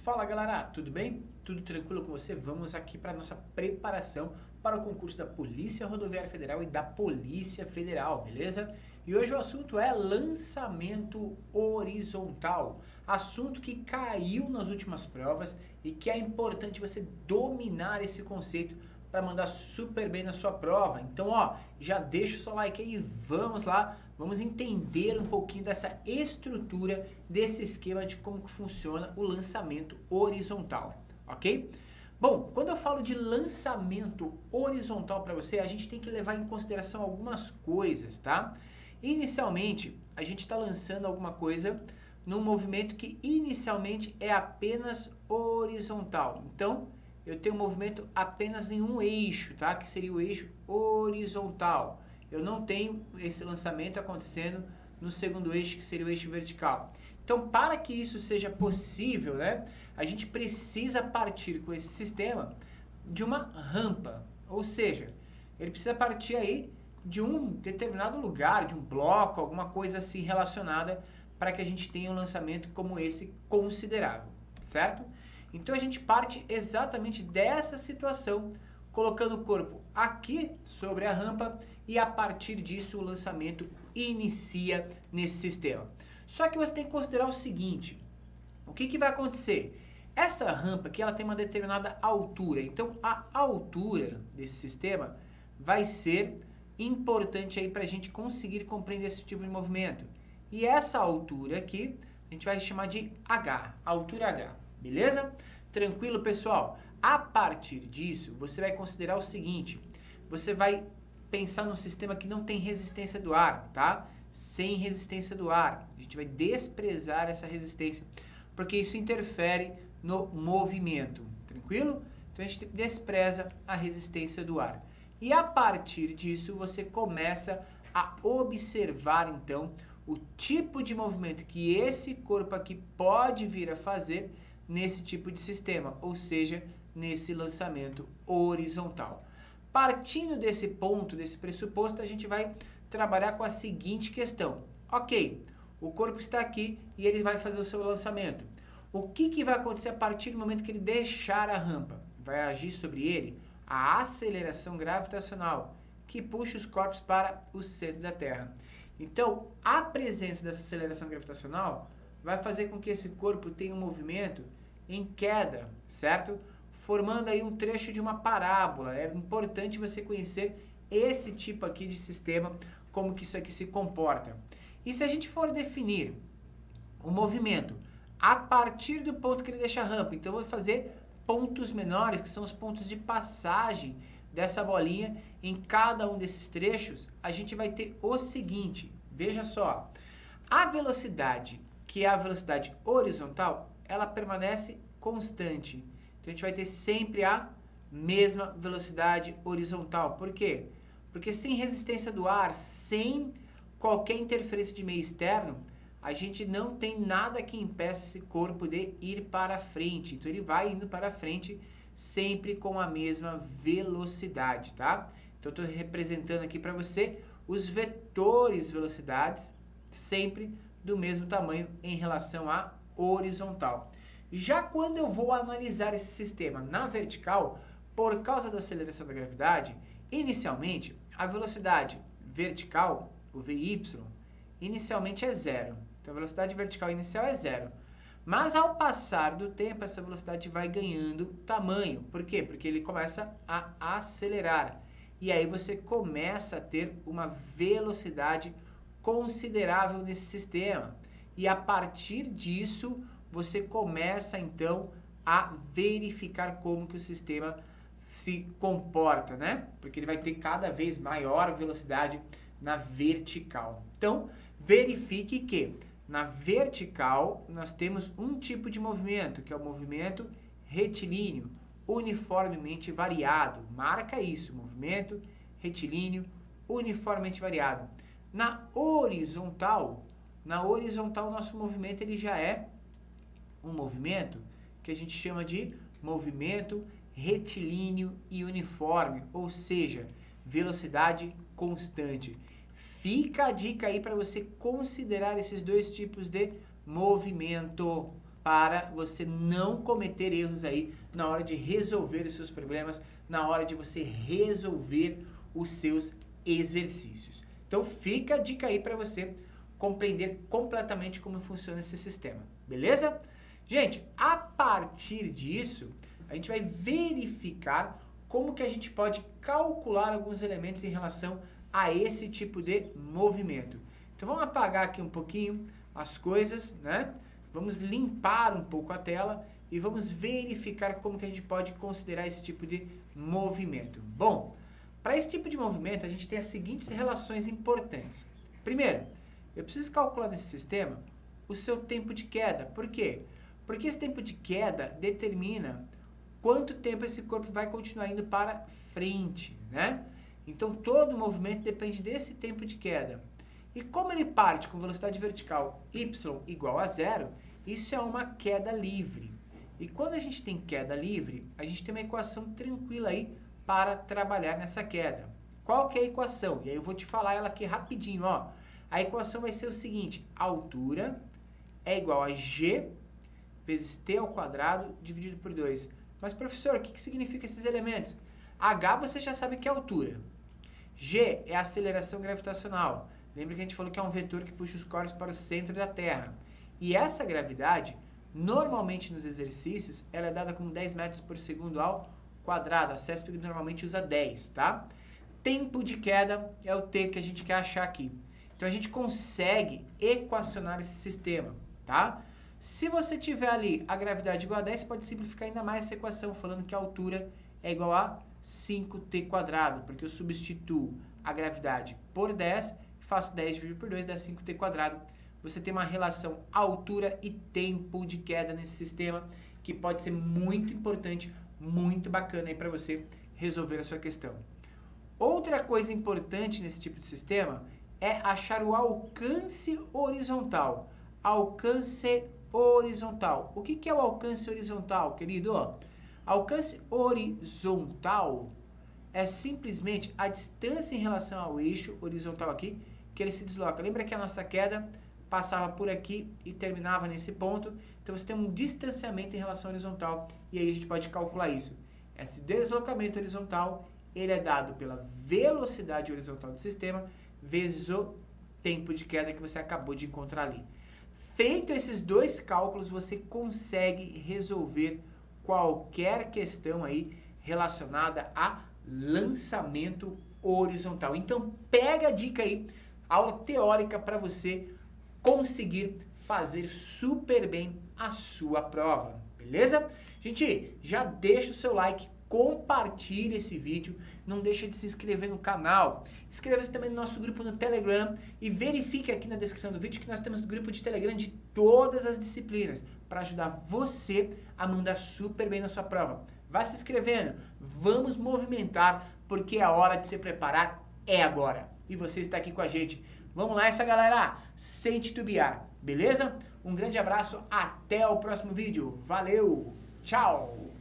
Fala galera, tudo bem? Tudo tranquilo com você? Vamos aqui para a nossa preparação para o concurso da Polícia Rodoviária Federal e da Polícia Federal, beleza? E hoje o assunto é lançamento horizontal, assunto que caiu nas últimas provas e que é importante você dominar esse conceito para mandar super bem na sua prova. Então, ó, já deixa o seu like aí, vamos lá, vamos entender um pouquinho dessa estrutura, desse esquema de como que funciona o lançamento horizontal, ok? Bom, quando eu falo de lançamento horizontal para você, a gente tem que levar em consideração algumas coisas, tá? Inicialmente, a gente está lançando alguma coisa num movimento que inicialmente é apenas horizontal. Então, eu tenho um movimento apenas em um eixo, tá? Que seria o eixo horizontal. Eu não tenho esse lançamento acontecendo no segundo eixo, que seria o eixo vertical. Então, para que isso seja possível, né? A gente precisa partir com esse sistema de uma rampa. Ou seja, ele precisa partir aí de um determinado lugar, de um bloco, alguma coisa assim relacionada para que a gente tenha um lançamento como esse considerável, certo? Então a gente parte exatamente dessa situação, colocando o corpo aqui sobre a rampa e a partir disso o lançamento inicia nesse sistema. Só que você tem que considerar o seguinte, o que vai acontecer? Essa rampa aqui ela tem uma determinada altura, então a altura desse sistema vai ser importante aí para a gente conseguir compreender esse tipo de movimento. E essa altura aqui a gente vai chamar de H, altura H. Beleza? Tranquilo, pessoal? A partir disso, você vai considerar o seguinte, você vai pensar num sistema que não tem resistência do ar, tá? Sem resistência do ar. A gente vai desprezar essa resistência, porque isso interfere no movimento, tranquilo? Então a gente despreza a resistência do ar. E a partir disso, você começa a observar, então, o tipo de movimento que esse corpo aqui pode vir a fazer nesse tipo de sistema, ou seja, nesse lançamento horizontal. Partindo desse ponto, desse pressuposto, a gente vai trabalhar com a seguinte questão. Ok, o corpo está aqui e ele vai fazer o seu lançamento. O que vai acontecer a partir do momento que ele deixar a rampa? Vai agir sobre ele a aceleração gravitacional, que puxa os corpos para o centro da Terra. Então, a presença dessa aceleração gravitacional vai fazer com que esse corpo tenha um movimento em queda, certo? Formando aí um trecho de uma parábola. É importante você conhecer esse tipo aqui de sistema, como que isso aqui se comporta. E se a gente for definir o movimento a partir do ponto que ele deixa a rampa, então eu vou fazer pontos menores, que são os pontos de passagem dessa bolinha em cada um desses trechos, a gente vai ter o seguinte, veja só, a velocidade, que é a velocidade horizontal, ela permanece constante. Então a gente vai ter sempre a mesma velocidade horizontal. Por quê? Porque sem resistência do ar, sem qualquer interferência de meio externo, a gente não tem nada que impeça esse corpo de ir para frente. Então ele vai indo para frente sempre com a mesma velocidade, tá? Então eu estou representando aqui para você os vetores velocidades sempre do mesmo tamanho em relação à horizontal. Já quando eu vou analisar esse sistema na vertical, por causa da aceleração da gravidade, inicialmente a velocidade vertical, o VY, inicialmente é zero. Então a velocidade vertical inicial é zero. Mas ao passar do tempo, essa velocidade vai ganhando tamanho. Por quê? Porque ele começa a acelerar. E aí você começa a ter uma velocidade considerável nesse sistema. E a partir disso, você começa então a verificar como que o sistema se comporta, né? Porque ele vai ter cada vez maior velocidade na vertical. Então, verifique que na vertical, nós temos um tipo de movimento, que é o movimento retilíneo, uniformemente variado. Marca isso, movimento retilíneo, uniformemente variado. Na horizontal, nosso movimento ele já é um movimento que a gente chama de movimento retilíneo e uniforme, ou seja, velocidade constante. Fica a dica aí para você considerar esses dois tipos de movimento, para você não cometer erros aí na hora de resolver os seus problemas, na hora de você resolver os seus exercícios. Então fica a dica aí para você compreender completamente como funciona esse sistema, beleza? Gente, a partir disso, a gente vai verificar como que a gente pode calcular alguns elementos em relação a esse tipo de movimento. Então vamos apagar aqui um pouquinho as coisas, né? Vamos limpar um pouco a tela e vamos verificar como que a gente pode considerar esse tipo de movimento. Bom, para esse tipo de movimento a gente tem as seguintes relações importantes. Primeiro, eu preciso calcular nesse sistema o seu tempo de queda. Por quê? Porque esse tempo de queda determina quanto tempo esse corpo vai continuar indo para frente, né? Então todo movimento depende desse tempo de queda. E como ele parte com velocidade vertical y igual a 0, isso é uma queda livre. E quando a gente tem queda livre, a gente tem uma equação tranquila aí para trabalhar nessa queda. Qual que é a equação? E aí eu vou te falar ela aqui rapidinho, ó. A equação vai ser o seguinte: a altura é igual a g vezes t ao quadrado dividido por 2. Mas professor, o que significa esses elementos? H você já sabe que é a altura. G é a aceleração gravitacional. Lembra que a gente falou que é um vetor que puxa os corpos para o centro da Terra. E essa gravidade, normalmente nos exercícios, ela é dada como 10 metros por segundo ao quadrado. A CESP normalmente usa 10, tá? Tempo de queda é o T que a gente quer achar aqui. Então a gente consegue equacionar esse sistema, tá? Se você tiver ali a gravidade igual a 10, você pode simplificar ainda mais essa equação, falando que a altura é igual a 5t quadrado, porque eu substituo a gravidade por 10, faço 10 dividido por 2, dá 5t quadrado. Você tem uma relação altura e tempo de queda nesse sistema, que pode ser muito importante, muito bacana aí para você resolver a sua questão. Outra coisa importante nesse tipo de sistema é achar o alcance horizontal. Alcance horizontal. O que é o alcance horizontal, querido? Alcance horizontal é simplesmente a distância em relação ao eixo horizontal aqui, que ele se desloca. Lembra que a nossa queda passava por aqui e terminava nesse ponto? Então você tem um distanciamento em relação ao horizontal e aí a gente pode calcular isso. Esse deslocamento horizontal, ele é dado pela velocidade horizontal do sistema vezes o tempo de queda que você acabou de encontrar ali. Feito esses dois cálculos, você consegue resolver qualquer questão aí relacionada a lançamento horizontal. Então pega a dica aí, aula teórica para você conseguir fazer super bem a sua prova, beleza? Gente, já deixa o seu like, compartilhe esse vídeo, não deixa de se inscrever no canal, inscreva-se também no nosso grupo no Telegram e verifique aqui na descrição do vídeo que nós temos um grupo de Telegram de todas as disciplinas para ajudar você a mandar super bem na sua prova. Vá se inscrevendo, vamos movimentar, porque a hora de se preparar é agora. E você está aqui com a gente. Vamos lá, essa galera, sem titubear, beleza? Um grande abraço, até o próximo vídeo. Valeu, tchau!